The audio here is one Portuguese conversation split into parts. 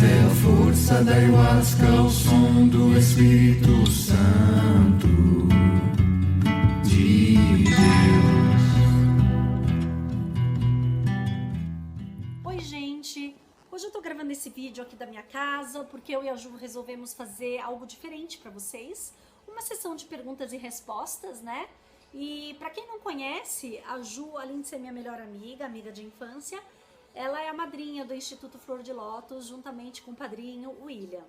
é a força da ayahuasca, o som do Espírito Santo de Deus. Oi, gente! Hoje eu tô gravando esse vídeo aqui da minha casa porque eu e a Ju resolvemos fazer algo diferente pra vocês. Uma sessão de perguntas e respostas, né? E pra quem não conhece, a Ju, além de ser minha melhor amiga, amiga de infância, ela é a madrinha do Instituto Flor de Lótus, juntamente com o padrinho William.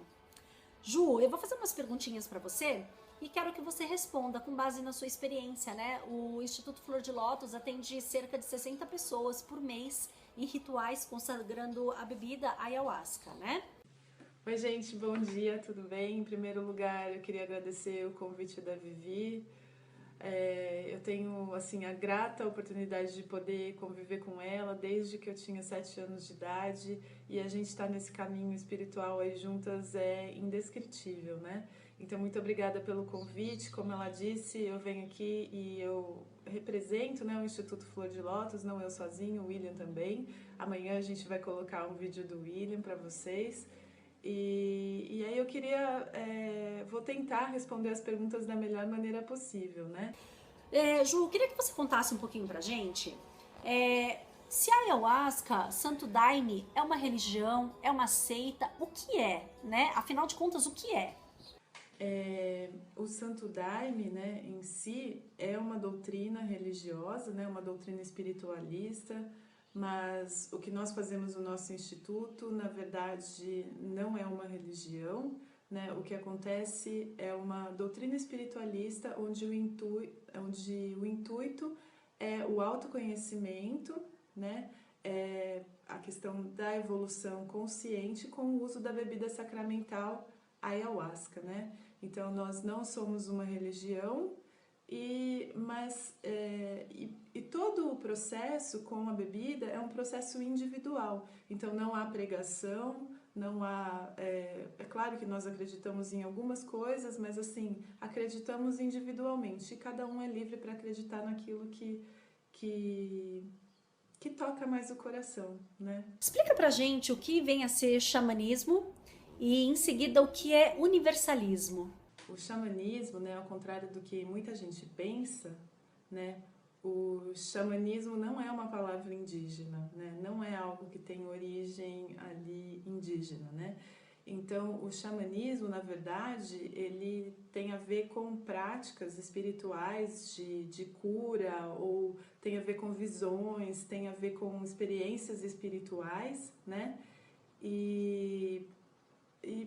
Ju, eu vou fazer umas perguntinhas pra você e quero que você responda com base na sua experiência, né? O Instituto Flor de Lótus atende cerca de 60 pessoas por mês em rituais consagrando a bebida ayahuasca, né? Oi, gente, bom dia, tudo bem? Em primeiro lugar, eu queria agradecer o convite da Vivi. Eu tenho, assim, a grata oportunidade de poder conviver com ela desde que eu tinha 7 anos de idade, e a gente estar nesse caminho espiritual aí juntas é indescritível, né? Então, muito obrigada pelo convite. Como ela disse, eu venho aqui e eu represento, né, o Instituto Flor de Lótus, não eu sozinho, o William também. Amanhã a gente vai colocar um vídeo do William para vocês. E aí eu queria, vou tentar responder as perguntas da melhor maneira possível, né? Ju, eu queria que você contasse um pouquinho pra gente se a ayahuasca, Santo Daime, é uma religião, é uma seita, o que é, né? Afinal de contas, o que é? O Santo Daime, né, em si, é uma doutrina religiosa, né, uma doutrina espiritualista, mas o que nós fazemos no nosso instituto, na verdade, não é uma religião, né? O que acontece é uma doutrina espiritualista onde o intuito é o autoconhecimento, né? A questão da evolução consciente com o uso da bebida sacramental ayahuasca, né? Então, nós não somos uma religião, mas todo o processo com a bebida é um processo individual. Então, não há pregação, não há... É claro que nós acreditamos em algumas coisas, mas, assim, acreditamos individualmente. E cada um é livre para acreditar naquilo que toca mais o coração, né? Explica pra gente o que vem a ser xamanismo e, em seguida, o que é universalismo. O xamanismo, né, ao contrário do que muita gente pensa, né, o xamanismo não é uma palavra indígena, né, não é algo que tem origem ali indígena, né. Então, o xamanismo, na verdade, ele tem a ver com práticas espirituais de cura, ou tem a ver com visões, tem a ver com experiências espirituais, né, e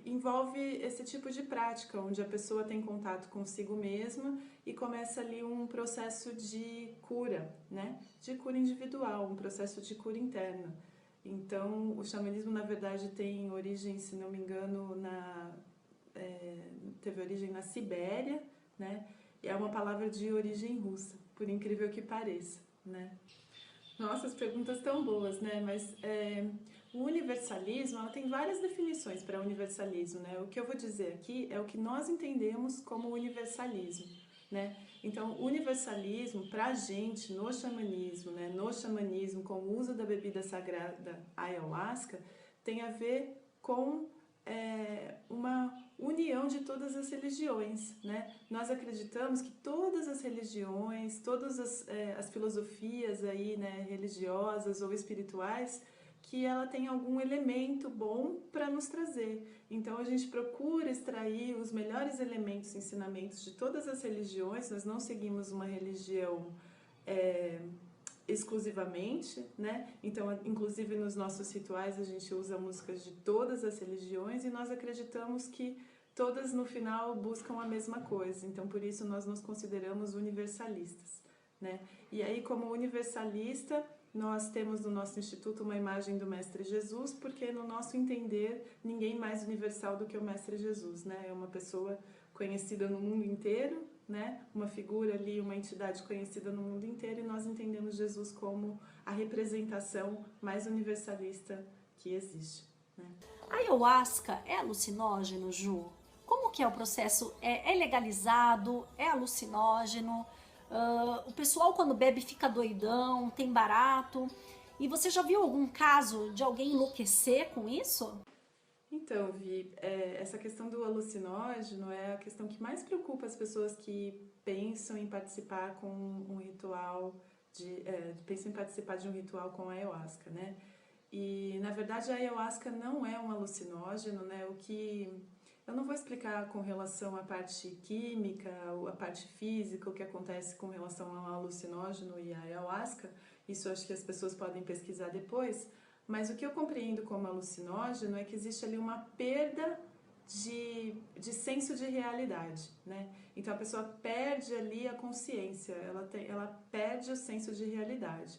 envolve esse tipo de prática, onde a pessoa tem contato consigo mesma e começa ali um processo de cura, né? De cura individual, um processo de cura interna. Então, o xamanismo, na verdade, tem origem, se não me engano, teve origem na Sibéria, né? E é uma palavra de origem russa, por incrível que pareça, né? Nossa, as perguntas tão boas, né? Mas o universalismo, ela tem várias definições para universalismo, né? O que eu vou dizer aqui é o que nós entendemos como universalismo, né? Então, universalismo, para a gente, no xamanismo, né? No xamanismo, com o uso da bebida sagrada ayahuasca, tem a ver com uma união de todas as religiões, né? Nós acreditamos que todas as religiões, todas as filosofias aí, né, religiosas ou espirituais, que ela tem algum elemento bom para nos trazer. Então, a gente procura extrair os melhores elementos e ensinamentos de todas as religiões. Nós não seguimos uma religião exclusivamente, né? Então, inclusive nos nossos rituais a gente usa músicas de todas as religiões e nós acreditamos que todas no final buscam a mesma coisa. Então, por isso nós nos consideramos universalistas, né? E aí, como universalista, nós temos no nosso instituto uma imagem do Mestre Jesus, porque no nosso entender ninguém mais universal do que o Mestre Jesus, né? É uma pessoa conhecida no mundo inteiro, né? Uma figura ali, uma entidade conhecida no mundo inteiro, e nós entendemos Jesus como a representação mais universalista que existe, né? A ayahuasca é alucinógeno, Ju? Como que é o processo? É legalizado? É alucinógeno? O pessoal quando bebe fica doidão, tem barato? E você já viu algum caso de alguém enlouquecer com isso? Então, Vi, essa questão do alucinógeno é a questão que mais preocupa as pessoas que pensam em participar com um ritual pensam em participar de um ritual com ayahuasca, né? E na verdade a ayahuasca não é um alucinógeno, né? O que eu não vou explicar com relação à parte química, ou à parte física, o que acontece com relação ao alucinógeno e à ayahuasca. Isso eu acho que as pessoas podem pesquisar depois. Mas o que eu compreendo como alucinógeno é que existe ali uma perda de senso de realidade, né? Então a pessoa perde ali a consciência, ela perde o senso de realidade.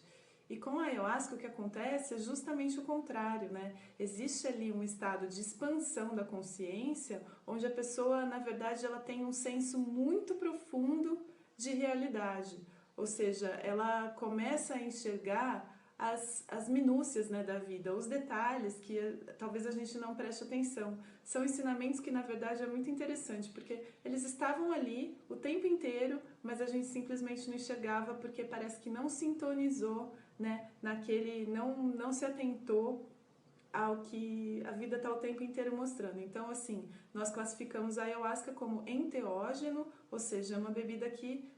E com a ayahuasca o que acontece é justamente o contrário, né? Existe ali um estado de expansão da consciência, onde a pessoa, na verdade, ela tem um senso muito profundo de realidade. Ou seja, ela começa a enxergar as minúcias, né, da vida, os detalhes que talvez a gente não preste atenção. São ensinamentos que, na verdade, é muito interessante, porque eles estavam ali o tempo inteiro, mas a gente simplesmente não enxergava porque parece que não sintonizou, né, não se atentou ao que a vida está o tempo inteiro mostrando. Então, assim, nós classificamos a ayahuasca como enteógeno, ou seja, é uma bebida que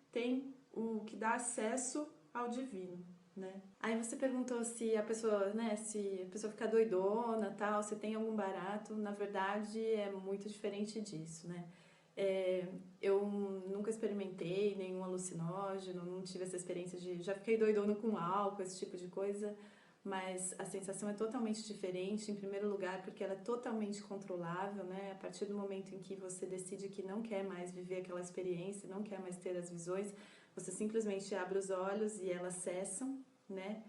que dá acesso ao divino, né? Aí você perguntou se a pessoa, né, se a pessoa fica doidona, tal, se tem algum barato. Na verdade, é muito diferente disso, né? Eu nunca experimentei nenhum alucinógeno, não tive essa experiência já fiquei doidona com álcool, esse tipo de coisa, mas a sensação é totalmente diferente, em primeiro lugar, porque ela é totalmente controlável, né? A partir do momento em que você decide que não quer mais viver aquela experiência, não quer mais ter as visões, você simplesmente abre os olhos e elas cessam, né?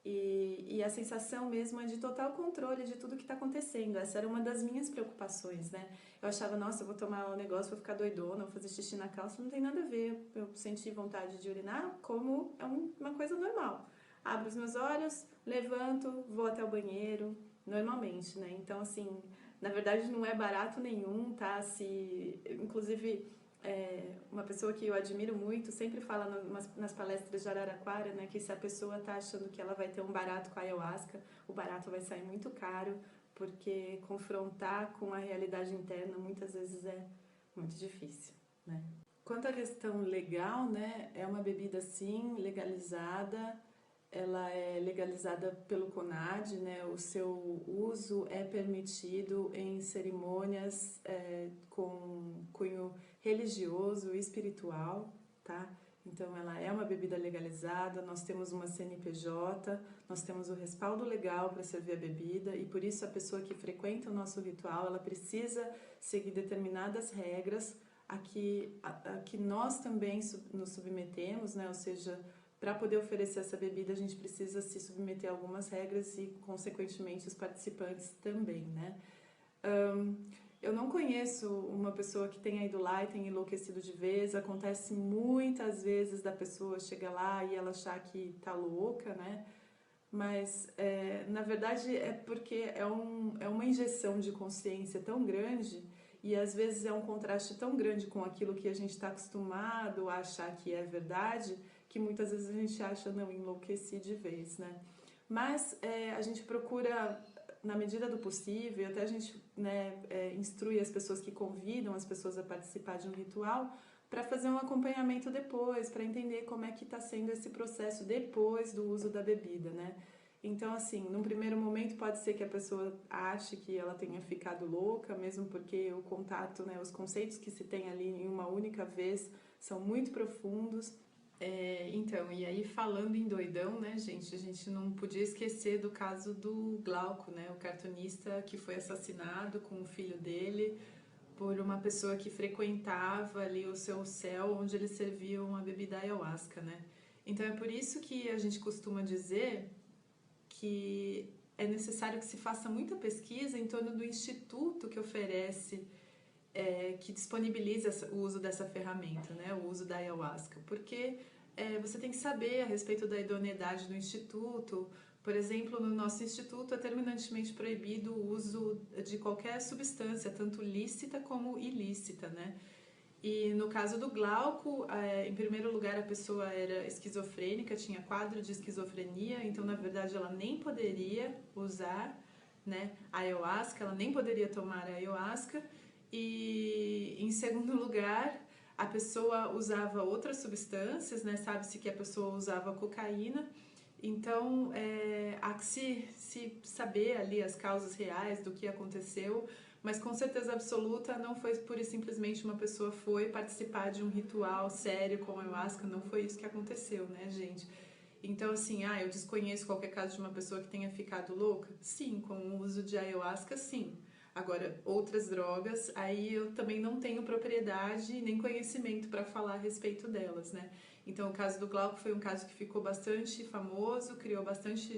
E a sensação mesmo é de total controle de tudo que está acontecendo. Essa era uma das minhas preocupações, né? Eu achava, nossa, eu vou tomar um negócio, vou ficar doidona, vou fazer xixi na calça, não tem nada a ver. Eu senti vontade de urinar como é uma coisa normal. Abro os meus olhos, levanto, vou até o banheiro, normalmente, né? Então, assim, na verdade não é barato nenhum, tá? Inclusive, uma pessoa que eu admiro muito sempre fala nas palestras de Araraquara, né, que se a pessoa está achando que ela vai ter um barato com a ayahuasca, o barato vai sair muito caro, porque confrontar com a realidade interna muitas vezes é muito difícil, né? Quanto à questão legal, né, é uma bebida sim legalizada. Ela é legalizada pelo CONAD, né? O seu uso é permitido em cerimônias com cunho religioso e espiritual, tá? Então ela é uma bebida legalizada, nós temos uma CNPJ, nós temos o respaldo legal para servir a bebida e por isso a pessoa que frequenta o nosso ritual, ela precisa seguir determinadas regras a que nós também nos submetemos, né? Ou seja, para poder oferecer essa bebida, a gente precisa se submeter a algumas regras e, consequentemente, os participantes também, né? Eu não conheço uma pessoa que tenha ido lá e tenha enlouquecido de vez. Acontece muitas vezes da pessoa chegar lá e ela achar que tá louca, né? Mas, na verdade, é porque é uma injeção de consciência tão grande e, às vezes, é um contraste tão grande com aquilo que a gente está acostumado a achar que é verdade, que muitas vezes a gente acha, não, enlouqueci de vez, né? Mas a gente procura, na medida do possível, até a gente, né, instrui as pessoas que convidam as pessoas a participar de um ritual para fazer um acompanhamento depois, para entender como é que está sendo esse processo depois do uso da bebida, né? Então, assim, num primeiro momento pode ser que a pessoa ache que ela tenha ficado louca, mesmo porque o contato, né, os conceitos que se tem ali em uma única vez são muito profundos. Então, e aí falando em doidão, né, gente, a gente não podia esquecer do caso do Glauco, né, o cartunista que foi assassinado com o filho dele por uma pessoa que frequentava ali o seu céu onde eles serviam a bebida ayahuasca, né. Então é por isso que a gente costuma dizer que é necessário que se faça muita pesquisa em torno do instituto que oferece, que disponibiliza o uso dessa ferramenta, né, o uso da ayahuasca, porque você tem que saber a respeito da idoneidade do instituto. Por exemplo, no nosso instituto é terminantemente proibido o uso de qualquer substância, tanto lícita como ilícita, né? E no caso do Glauco, em primeiro lugar a pessoa era esquizofrênica, tinha quadro de esquizofrenia, então na verdade ela nem poderia usar. né, a ayahuasca, ela nem poderia tomar a ayahuasca, e em segundo lugar, a pessoa usava outras substâncias, né, sabe-se que a pessoa usava cocaína, então há que se saber ali as causas reais do que aconteceu, mas com certeza absoluta não foi pura e simplesmente uma pessoa foi participar de um ritual sério com a ayahuasca, não foi isso que aconteceu, né, gente? Então, assim, eu desconheço qualquer caso de uma pessoa que tenha ficado louca? Sim, com o uso de ayahuasca, sim. Agora, outras drogas, aí eu também não tenho propriedade nem conhecimento para falar a respeito delas, né? Então, o caso do Glauco foi um caso que ficou bastante famoso,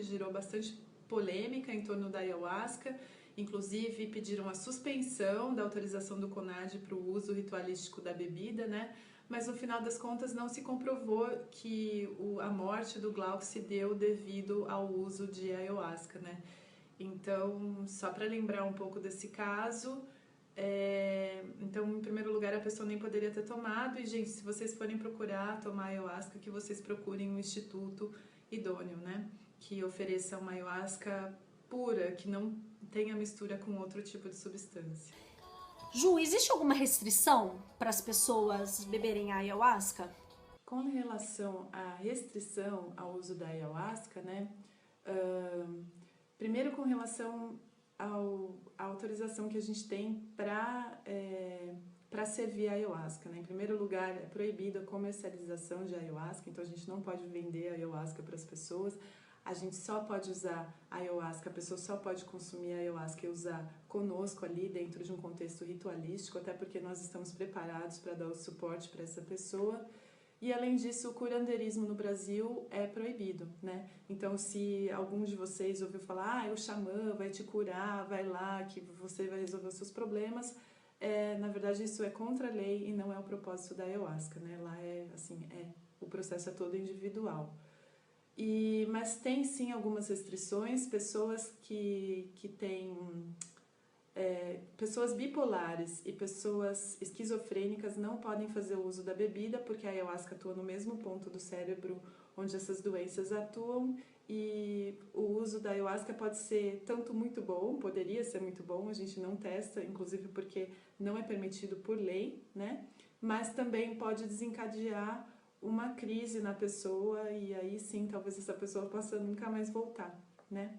gerou bastante polêmica em torno da ayahuasca. Inclusive, pediram a suspensão da autorização do CONAD para o uso ritualístico da bebida, né? Mas no final das contas não se comprovou que a morte do Glauco se deu devido ao uso de ayahuasca, né? Então, só para lembrar um pouco desse caso, então, em primeiro lugar, a pessoa nem poderia ter tomado, e, gente, se vocês forem procurar tomar ayahuasca, que vocês procurem um instituto idôneo, né? Que ofereça uma ayahuasca pura, que não tenha mistura com outro tipo de substância. Ju, existe alguma restrição para as pessoas beberem a ayahuasca? Com relação à restrição ao uso da ayahuasca, né? Primeiro, com relação à autorização que a gente tem para servir a ayahuasca, né? Em primeiro lugar, é proibida a comercialização de ayahuasca, então a gente não pode vender a ayahuasca para as pessoas. A gente só pode usar a ayahuasca, a pessoa só pode consumir a ayahuasca e usar conosco ali dentro de um contexto ritualístico, até porque nós estamos preparados para dar o suporte para essa pessoa. E além disso, o curandeirismo no Brasil é proibido, né? Então, se algum de vocês ouviu falar, o xamã vai te curar, vai lá, que você vai resolver os seus problemas, na verdade isso é contra a lei e não é o propósito da ayahuasca, né? Lá o processo é todo individual. Mas tem sim algumas restrições, pessoas que têm pessoas bipolares e pessoas esquizofrênicas não podem fazer o uso da bebida, porque a ayahuasca atua no mesmo ponto do cérebro onde essas doenças atuam, e o uso da ayahuasca pode ser tanto muito bom, poderia ser muito bom, a gente não testa, inclusive porque não é permitido por lei, né? Mas também pode desencadear uma crise na pessoa, e aí sim, talvez essa pessoa possa nunca mais voltar, né?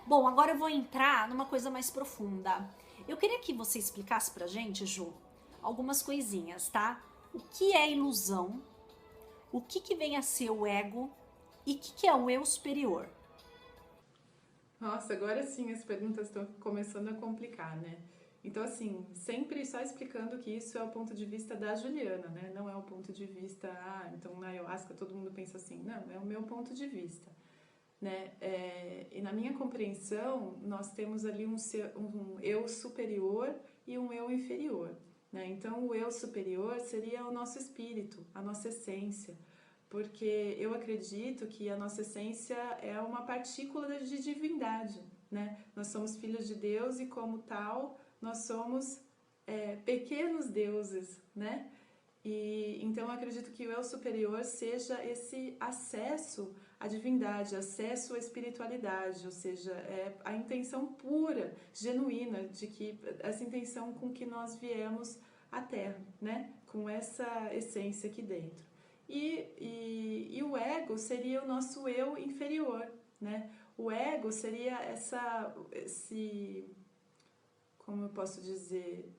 Bom, agora eu vou entrar numa coisa mais profunda. Eu queria que você explicasse pra gente, Ju, algumas coisinhas, tá? O que é ilusão? O que vem a ser o ego? E o que é o eu superior? Nossa, agora sim as perguntas estão começando a complicar, né? Então, assim, sempre só explicando que isso é o ponto de vista da Juliana, né? Não é o ponto de vista, então na ayahuasca todo mundo pensa assim. Não, é o meu ponto de vista, né? E na minha compreensão, nós temos ali um eu superior e um eu inferior, né? Então, o eu superior seria o nosso espírito, a nossa essência, porque eu acredito que a nossa essência é uma partícula de divindade, né? Nós somos filhos de Deus e, como tal, nós somos pequenos deuses, né? E então eu acredito que o eu superior seja esse acesso à divindade, acesso à espiritualidade, ou seja, a intenção pura, genuína, de que essa intenção com que nós viemos à Terra, né? Com essa essência aqui dentro. E o ego seria o nosso eu inferior, né? O ego seria como eu posso dizer,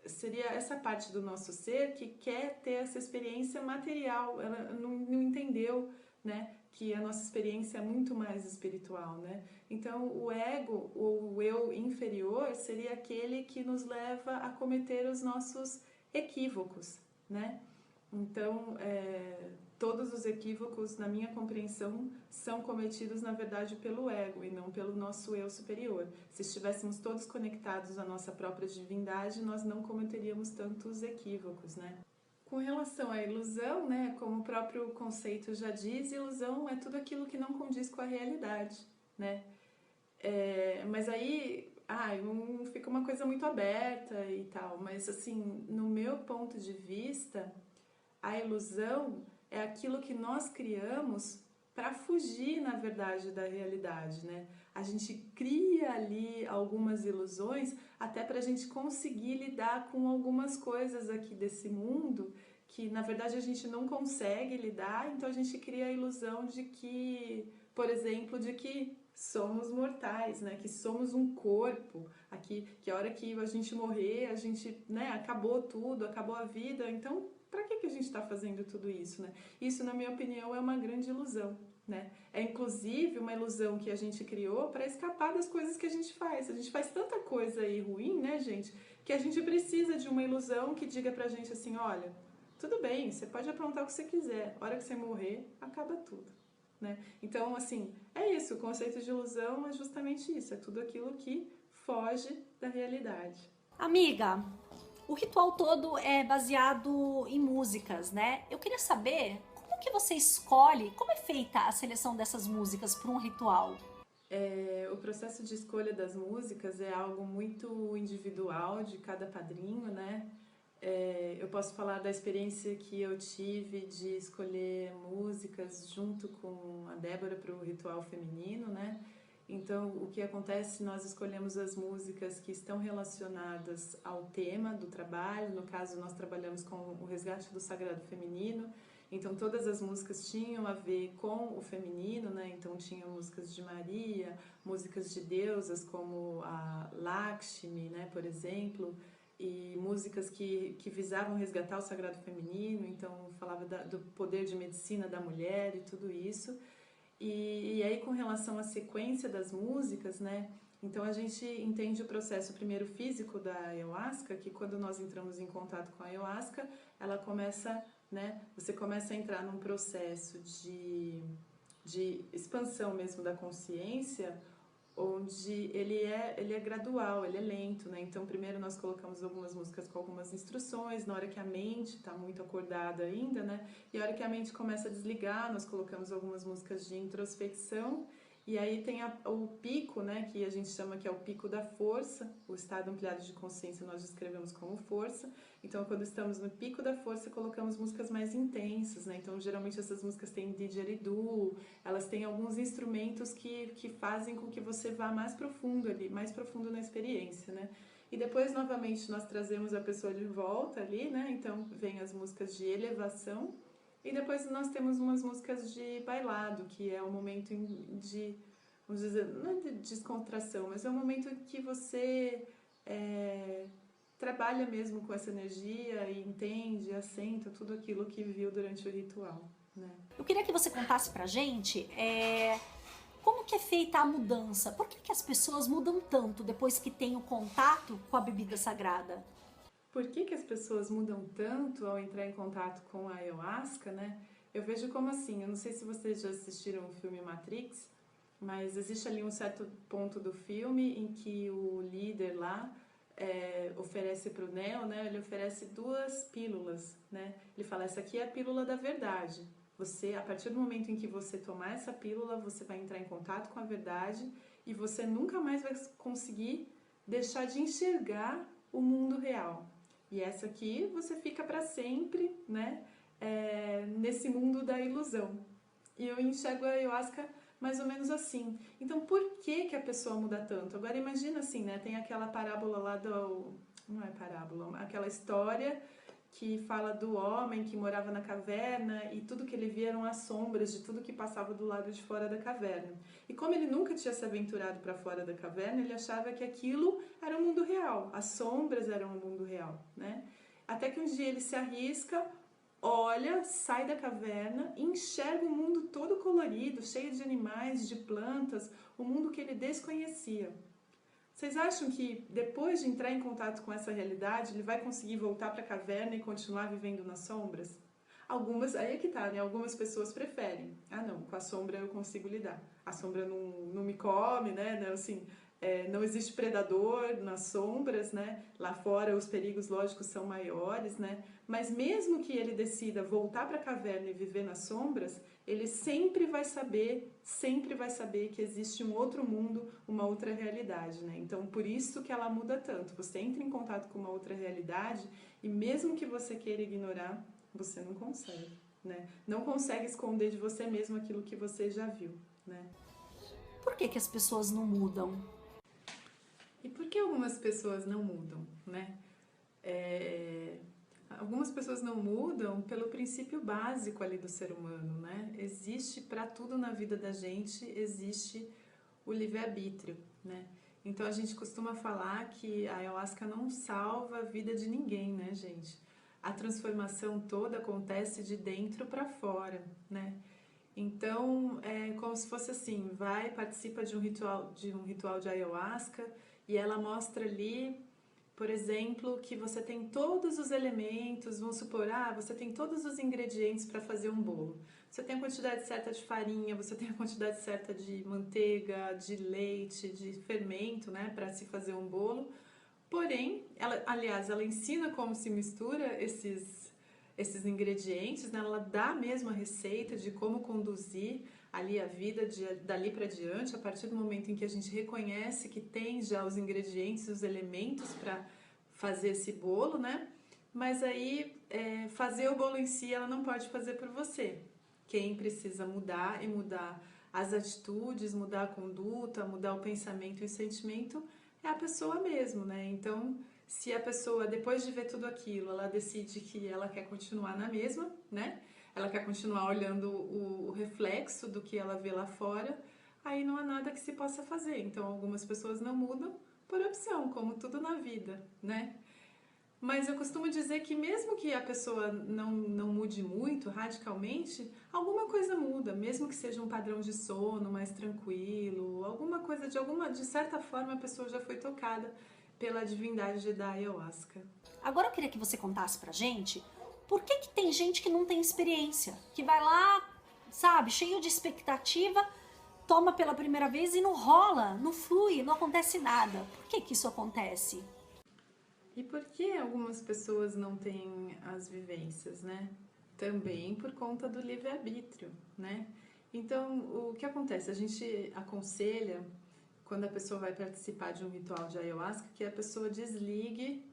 seria essa parte do nosso ser que quer ter essa experiência material, ela não entendeu, né, que a nossa experiência é muito mais espiritual, né? Então, o ego, o eu inferior, seria aquele que nos leva a cometer os nossos equívocos, né? Então, todos os equívocos, na minha compreensão, são cometidos, na verdade, pelo ego e não pelo nosso eu superior. Se estivéssemos todos conectados à nossa própria divindade, nós não cometeríamos tantos equívocos, né? Com relação à ilusão, né, como o próprio conceito já diz, ilusão é tudo aquilo que não condiz com a realidade, né? Mas aí, fica uma coisa muito aberta e tal, mas assim, no meu ponto de vista, a ilusão é aquilo que nós criamos para fugir, na verdade, da realidade, né? a gente cria ali algumas ilusões até para a gente conseguir lidar com algumas coisas aqui desse mundo que na verdade a gente não consegue lidar, então a gente cria a ilusão de que, por exemplo, de que somos mortais, né? Que somos um corpo, aqui, que a hora que a gente morrer, a gente, né, acabou tudo, acabou a vida, então para que a gente está fazendo tudo isso, né? Isso, na minha opinião, é uma grande ilusão, né? É inclusive uma ilusão que a gente criou para escapar das coisas que a gente faz. A gente faz tanta coisa aí ruim, né, gente, que a gente precisa de uma ilusão que diga pra gente assim, olha, tudo bem, você pode aprontar o que você quiser, a hora que você morrer, acaba tudo, né? Então, assim, é isso, o conceito de ilusão é justamente isso, é tudo aquilo que foge da realidade. Amiga, o ritual todo é baseado em músicas, né? Eu queria saber como que você escolhe, como é feita a seleção dessas músicas para um ritual? O processo de escolha das músicas é algo muito individual de cada padrinho, né? Eu posso falar da experiência que eu tive de escolher músicas junto com a Débora para o ritual feminino, né? Então, o que acontece, nós escolhemos as músicas que estão relacionadas ao tema do trabalho, no caso nós trabalhamos com o resgate do sagrado feminino, então todas as músicas tinham a ver com o feminino, né? Então tinham músicas de Maria, músicas de deusas como a Lakshmi, né, por exemplo, e músicas que visavam resgatar o sagrado feminino, então falava do poder de medicina da mulher e tudo isso. E aí com relação à sequência das músicas, né, então a gente entende o processo primeiro físico da ayahuasca, que quando nós entramos em contato com a ayahuasca, ela começa, né, você começa a entrar num processo de expansão mesmo da consciência, onde ele é gradual, ele é lento, né? Então primeiro nós colocamos algumas músicas com algumas instruções, na hora que a mente está muito acordada ainda, né? E a hora que a mente começa a desligar, nós colocamos algumas músicas de introspecção, e aí tem o pico, né, que a gente chama que é o pico da força, o estado ampliado de consciência nós descrevemos como força. Então quando estamos no pico da força, colocamos músicas mais intensas, né? Então geralmente essas músicas têm didgeridoo, elas têm alguns instrumentos que fazem com que você vá mais profundo ali, mais profundo na experiência, né? E depois, novamente, nós trazemos a pessoa de volta ali, né? Então, vem as músicas de elevação. E depois nós temos umas músicas de bailado, que é um momento de, vamos dizer, não é de descontração, mas é um momento que você trabalha mesmo com essa energia e entende, assenta tudo aquilo que viu durante o ritual, né? Eu queria que você contasse pra gente como que é feita a mudança. Por que as pessoas mudam tanto depois que têm o contato com a bebida sagrada? Por que as pessoas mudam tanto ao entrar em contato com a ayahuasca, né? Eu vejo como assim, eu não sei se vocês já assistiram o filme Matrix, mas existe ali um certo ponto do filme em que o líder lá oferece para o Neo, né? Ele oferece 2 pílulas, né? Ele fala, essa aqui é a pílula da verdade. Você, a partir do momento em que você tomar essa pílula, você vai entrar em contato com a verdade e você nunca mais vai conseguir deixar de enxergar o mundo real. E essa aqui você fica para sempre, né, nesse mundo da ilusão. E eu enxergo a ayahuasca mais ou menos assim. Então, por que a pessoa muda tanto? Agora imagina assim, né, tem aquela parábola lá do... Não é parábola, aquela história que fala do homem que morava na caverna e tudo que ele via eram as sombras de tudo que passava do lado de fora da caverna. E como ele nunca tinha se aventurado para fora da caverna, ele achava que aquilo era o mundo real, as sombras eram o mundo real, né? Até que um dia ele se arrisca, olha, sai da caverna e enxerga um mundo todo colorido, cheio de animais, de plantas, um mundo que ele desconhecia. Vocês acham que depois de entrar em contato com essa realidade, ele vai conseguir voltar para a caverna e continuar vivendo nas sombras? Algumas, aí é que tá, né? Algumas pessoas preferem. Ah, não, com a sombra eu consigo lidar. A sombra não me come, né? Assim, não existe predador nas sombras, né? Lá fora os perigos lógicos são maiores, né? Mas mesmo que ele decida voltar para a caverna e viver nas sombras, ele sempre vai saber que existe um outro mundo, uma outra realidade, né? Então, por isso que ela muda tanto. Você entra em contato com uma outra realidade e mesmo que você queira ignorar, você não consegue, né? Não consegue esconder de você mesmo aquilo que você já viu, né? por que as pessoas não mudam? E por que algumas pessoas não mudam, né? Algumas pessoas não mudam pelo princípio básico ali do ser humano, né? Existe para tudo na vida da gente, existe o livre-arbítrio, né? Então a gente costuma falar que a ayahuasca não salva a vida de ninguém, né, gente? A transformação toda acontece de dentro para fora, né? Então é como se fosse assim, participa de um ritual de ayahuasca e ela mostra ali, por exemplo, que você tem todos os elementos, vamos supor, você tem todos os ingredientes para fazer um bolo. Você tem a quantidade certa de farinha, você tem a quantidade certa de manteiga, de leite, de fermento, né, para se fazer um bolo. Porém, ela ensina como se mistura esses ingredientes, né? Ela dá mesmo a receita de como conduzir ali a vida dali para diante, a partir do momento em que a gente reconhece que tem já os ingredientes, os elementos para fazer esse bolo, né? Mas aí, fazer o bolo em si, ela não pode fazer por você. Quem precisa mudar e mudar as atitudes, mudar a conduta, mudar o pensamento e o sentimento é a pessoa mesmo, né? Então, se a pessoa, depois de ver tudo aquilo, ela decide que ela quer continuar na mesma, né? Ela quer continuar olhando o reflexo do que ela vê lá fora, aí não há nada que se possa fazer. Então, algumas pessoas não mudam por opção, como tudo na vida, né? Mas eu costumo dizer que mesmo que a pessoa não mude muito, radicalmente, alguma coisa muda, mesmo que seja um padrão de sono mais tranquilo, alguma coisa, de certa forma a pessoa já foi tocada pela divindade da ayahuasca. Agora eu queria que você contasse pra gente por que tem gente que não tem experiência, que vai lá, sabe, cheio de expectativa, toma pela primeira vez e não rola, não flui, não acontece nada. Por que isso acontece? E por que algumas pessoas não têm as vivências, né? Também por conta do livre-arbítrio, né? Então, o que acontece? A gente aconselha, quando a pessoa vai participar de um ritual de ayahuasca, que a pessoa desligue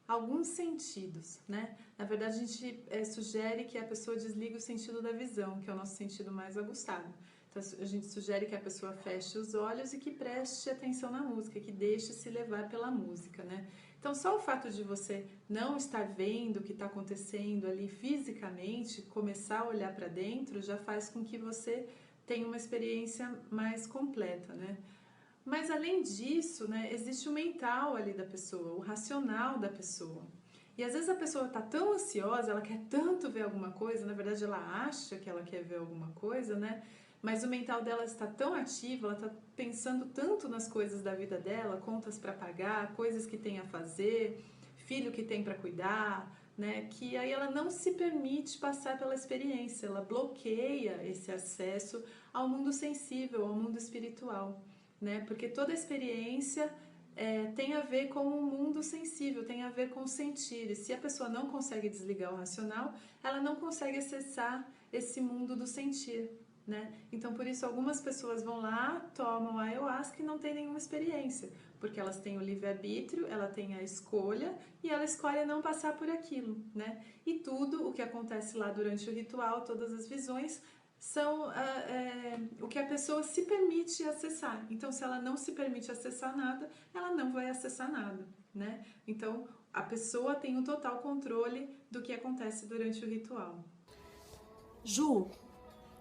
alguns sentidos, né? Na verdade, a gente sugere que a pessoa desligue o sentido da visão, que é o nosso sentido mais aguçado. Então, a gente sugere que a pessoa feche os olhos e que preste atenção na música, que deixe se levar pela música, né? Então, só o fato de você não estar vendo o que está acontecendo ali fisicamente, começar a olhar para dentro, já faz com que você tenha uma experiência mais completa, né? Mas, além disso, né, existe o mental ali da pessoa, o racional da pessoa. E, às vezes, a pessoa está tão ansiosa, ela quer tanto ver alguma coisa, na verdade, ela acha que ela quer ver alguma coisa, né? Mas o mental dela está tão ativo, ela está pensando tanto nas coisas da vida dela, contas para pagar, coisas que tem a fazer, filho que tem para cuidar, né? Que aí ela não se permite passar pela experiência, ela bloqueia esse acesso ao mundo sensível, ao mundo espiritual, né? Porque toda experiência tem a ver com o mundo sensível, tem a ver com o sentir. E se a pessoa não consegue desligar o racional, ela não consegue acessar esse mundo do sentir, né? Então, por isso, algumas pessoas vão lá, tomam a ayahuasca e não têm nenhuma experiência, porque elas têm o livre-arbítrio, ela tem a escolha e ela escolhe não passar por aquilo, né? E tudo o que acontece lá durante o ritual, todas as visões, são o que a pessoa se permite acessar. Então, se ela não se permite acessar nada, ela não vai acessar nada, né? Então, a pessoa tem o total controle do que acontece durante o ritual. Ju,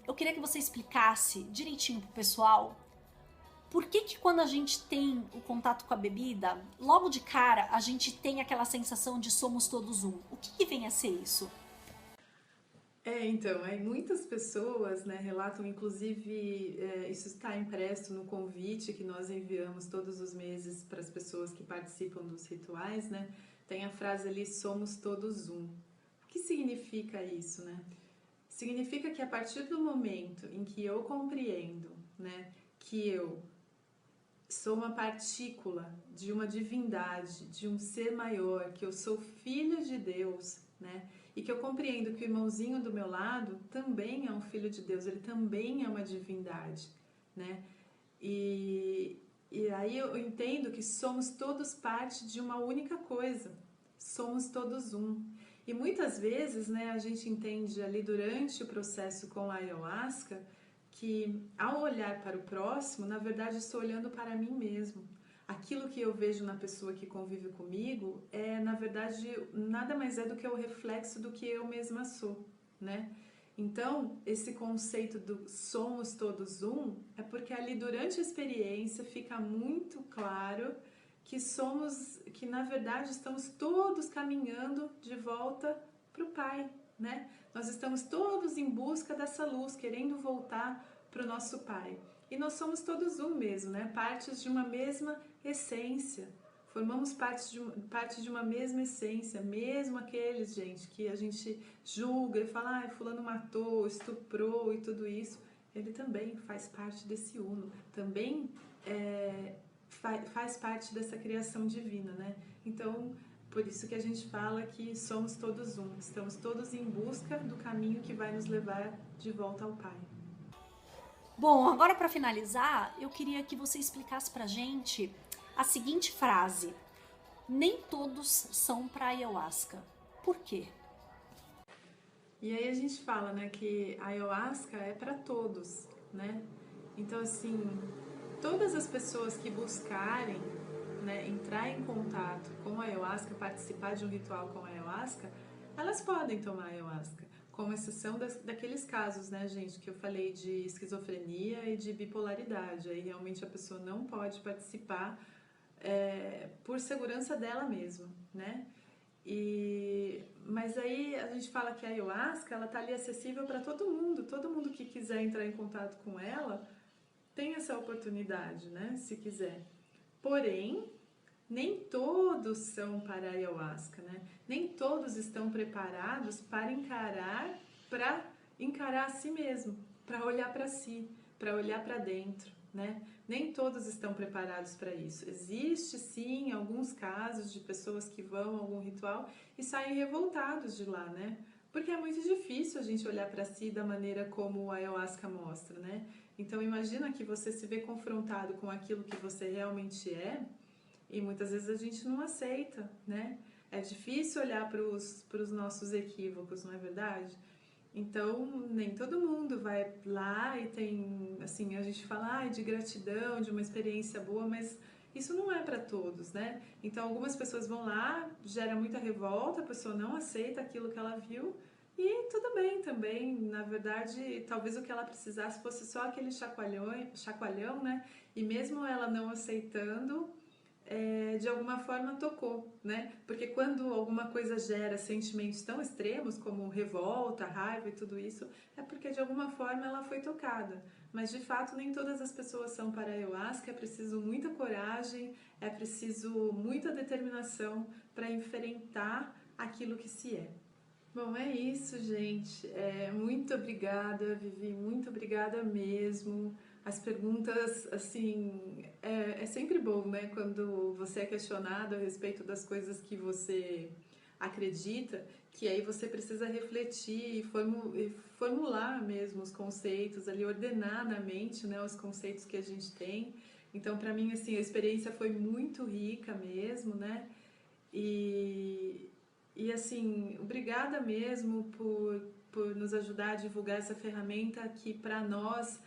eu queria que você explicasse direitinho pro pessoal por que quando a gente tem o contato com a bebida, logo de cara a gente tem aquela sensação de somos todos um. O que vem a ser isso? Então, muitas pessoas, né, relatam, inclusive, isso está impresso no convite que nós enviamos todos os meses para as pessoas que participam dos rituais, né? Tem a frase ali, somos todos um. O que significa isso, né? Significa que a partir do momento em que eu compreendo, né, que eu sou uma partícula de uma divindade, de um ser maior, que eu sou filho de Deus, né? E que eu compreendo que o irmãozinho do meu lado também é um filho de Deus, ele também é uma divindade, né? E aí eu entendo que somos todos parte de uma única coisa, somos todos um. E muitas vezes, né, a gente entende ali durante o processo com a ayahuasca que ao olhar para o próximo, na verdade estou olhando para mim mesmo. Aquilo que eu vejo na pessoa que convive comigo é, na verdade, nada mais é do que o reflexo do que eu mesma sou, né? Então, esse conceito do somos todos um é porque ali durante a experiência fica muito claro que na verdade estamos todos caminhando de volta para o Pai, né? Nós estamos todos em busca dessa luz, querendo voltar para o nosso Pai. E nós somos todos um mesmo, né? Partes de uma mesma essência. Formamos parte de uma mesma essência, mesmo aqueles, gente, que a gente julga e fala, ah, fulano matou, estuprou e tudo isso, ele também faz parte desse uno, também faz parte dessa criação divina, né? Então, por isso que a gente fala que somos todos um, estamos todos em busca do caminho que vai nos levar de volta ao Pai. Bom, agora para finalizar, eu queria que você explicasse pra gente a seguinte frase: nem todos são para ayahuasca. Por quê? E aí a gente fala, né, que a ayahuasca é para todos, né? Então, assim, todas as pessoas que buscarem, né, entrar em contato com a ayahuasca, participar de um ritual com a ayahuasca, elas podem tomar ayahuasca, com exceção daqueles casos, né, gente, que eu falei de esquizofrenia e de bipolaridade. Aí realmente a pessoa não pode participar por segurança dela mesma, né? Mas aí a gente fala que a ayahuasca, ela tá ali acessível para todo mundo que quiser entrar em contato com ela tem essa oportunidade, né, se quiser. Porém, nem todos são para a ayahuasca, né? Nem todos estão preparados para encarar a si mesmo, para olhar para si, para olhar para dentro, né? Nem todos estão preparados para isso. Existe sim alguns casos de pessoas que vão a algum ritual e saem revoltados de lá, né? Porque é muito difícil a gente olhar para si da maneira como a ayahuasca mostra, né? Então imagina que você se vê confrontado com aquilo que você realmente é e muitas vezes a gente não aceita, né? É difícil olhar para os nossos equívocos, não é verdade? Então, nem todo mundo vai lá e tem, assim, a gente fala de gratidão, de uma experiência boa, mas isso não é para todos, né? Então, algumas pessoas vão lá, gera muita revolta, a pessoa não aceita aquilo que ela viu e tudo bem também. Na verdade, talvez o que ela precisasse fosse só aquele chacoalhão, né? E mesmo ela não aceitando, de alguma forma tocou, né? Porque quando alguma coisa gera sentimentos tão extremos como revolta, raiva e tudo isso, é porque de alguma forma ela foi tocada. Mas de fato nem todas as pessoas são para a ayahuasca, é preciso muita coragem, é preciso muita determinação para enfrentar aquilo que se é. Bom, é isso, gente. Muito obrigada, Vivi, muito obrigada mesmo. As perguntas, assim, é sempre bom, né? Quando você é questionado a respeito das coisas que você acredita, que aí você precisa refletir e formular mesmo os conceitos ali, ordenar na mente, né, os conceitos que a gente tem. Então, para mim, assim, a experiência foi muito rica mesmo, né? E assim, obrigada mesmo por nos ajudar a divulgar essa ferramenta que para nós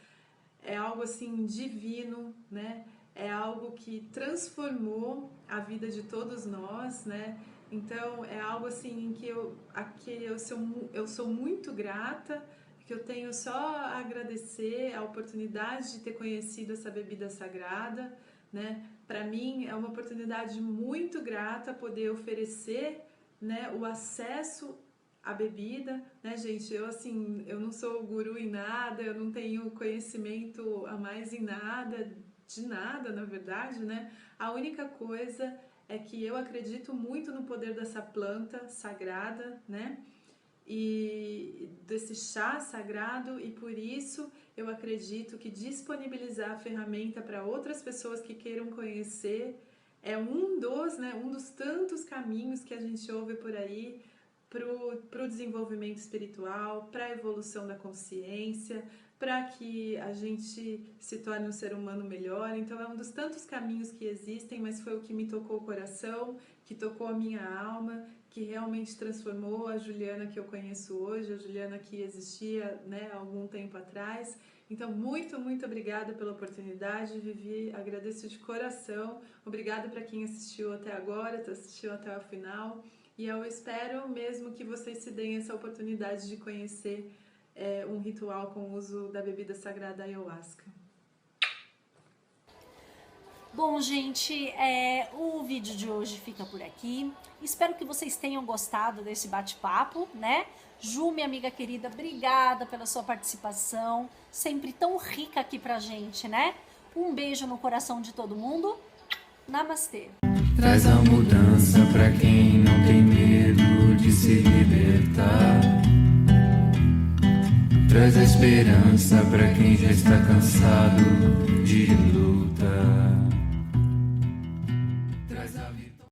é algo assim divino, né? É algo que transformou a vida de todos nós, né? Então é algo assim que eu sou muito grata, que eu tenho só a agradecer a oportunidade de ter conhecido essa bebida sagrada, né? Para mim é uma oportunidade muito grata poder oferecer, né, o acesso à bebida, né, gente? Eu assim, eu não sou guru em nada, eu não tenho conhecimento a mais em nada, de nada, na verdade, né? A única coisa é que eu acredito muito no poder dessa planta sagrada, né? E desse chá sagrado, e por isso eu acredito que disponibilizar a ferramenta para outras pessoas que queiram conhecer é um dos tantos caminhos que a gente ouve por aí para o desenvolvimento espiritual, para a evolução da consciência, para que a gente se torne um ser humano melhor. Então é um dos tantos caminhos que existem, mas foi o que me tocou o coração, que tocou a minha alma, que realmente transformou a Juliana que eu conheço hoje, a Juliana que existia, né, há algum tempo atrás. Então, muito, muito obrigada pela oportunidade, Vivi, agradeço de coração. Obrigada para quem assistiu até agora, assistiu até o final. E eu espero mesmo que vocês se deem essa oportunidade de conhecer um ritual com o uso da bebida sagrada ayahuasca. Bom, gente, o vídeo de hoje fica por aqui. Espero que vocês tenham gostado desse bate-papo, né? Ju, minha amiga querida, obrigada pela sua participação, sempre tão rica aqui pra gente, né? Um beijo no coração de todo mundo. Namastê. Traz a mudança pra quem não tem medo de se libertar. Traz a esperança pra quem já está cansado de lutar.